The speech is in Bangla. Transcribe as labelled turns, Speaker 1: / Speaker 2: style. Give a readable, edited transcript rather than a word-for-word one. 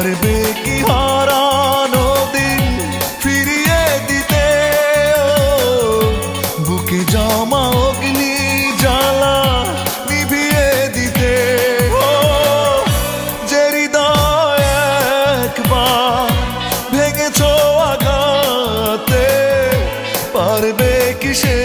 Speaker 1: পারবে কি হারানো দিন ফিরিয়ে দিতে? বুকে জমা অগ্নি জ্বালা নিভিয়ে দিতে। যে হৃদয় একবার ভেঙেছ আঘাতে, পারবে কি সে